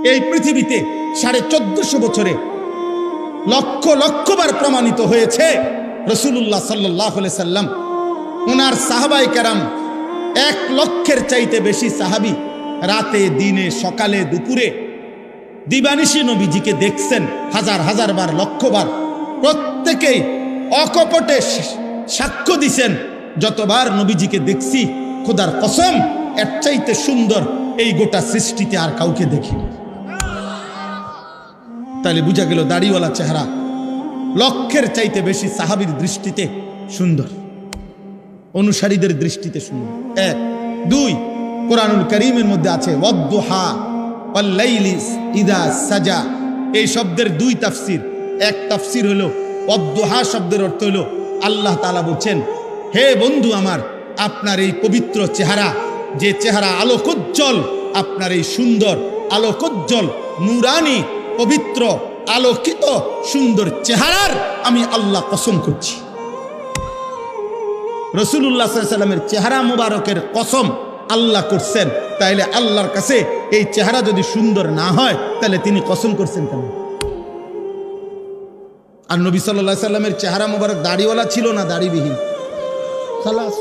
এই পৃথিবীতে 1450 বছরে লক্ষ লক্ষবার প্রমাণিত হয়েছে রাসূলুল্লাহ সাল্লাল্লাহু আলাইহি সাল্লাম ওনার সাহাবায়ে কেরাম 1 লক্ষের চাইতে বেশি সাহাবী রাতে দিনে সকালে দুপুরে দিবানিশি নবীজিকে দেখছেন হাজার হাজার বার লক্ষবার। প্রত্যেকেই অকপটে সাক্ষ্য দিছেন, যতবার নবীজিকে দেখছি খোদার কসম এর চাইতে সুন্দর এই গোটা সৃষ্টিতে আর কাউকে দেখিনি। তাহলে বুঝা গেল দাড়িওয়ালা চেহারা লক্ষের চাইতে বেশি সাহাবীর দৃষ্টিতে সুন্দর, অনুসারীদের দৃষ্টিতে সুন্দর। 1 2 কোরআনুল কারীমের মধ্যে আছে ওয়াদ-দুহা ওয়াল লাইলি ইযা সাজা। এই শব্দের 2 তাফসীর। এক তাফসীর হলো ওয়াদ-দুহা শব্দের অর্থ হলো আল্লাহ তাআলা বলেন, হে বন্ধু আমার, আপনার এই পবিত্র চেহারা, যে চেহারা আলোকোজ্জ্বল, আপনার এই সুন্দর আলোকোজ্জ্বল নূরানি পবিত্র আলোকিত সুন্দর চেহারার আমি আল্লাহ কসম করছি। রাসূলুল্লাহ সাল্লাল্লাহু আলাইহি সাল্লামের চেহারা মুবারকের কসম আল্লাহ করছেন, তাইলে আল্লাহর কাছে এই চেহারা যদি সুন্দর না হয় তাহলে তিনি কসম করছেন কেন? আর নবী সাল্লাল্লাহু আলাইহি সাল্লামের চেহারা মুবারক দাড়িওয়ালা ছিল না দাড়িবিহীন? খালাস।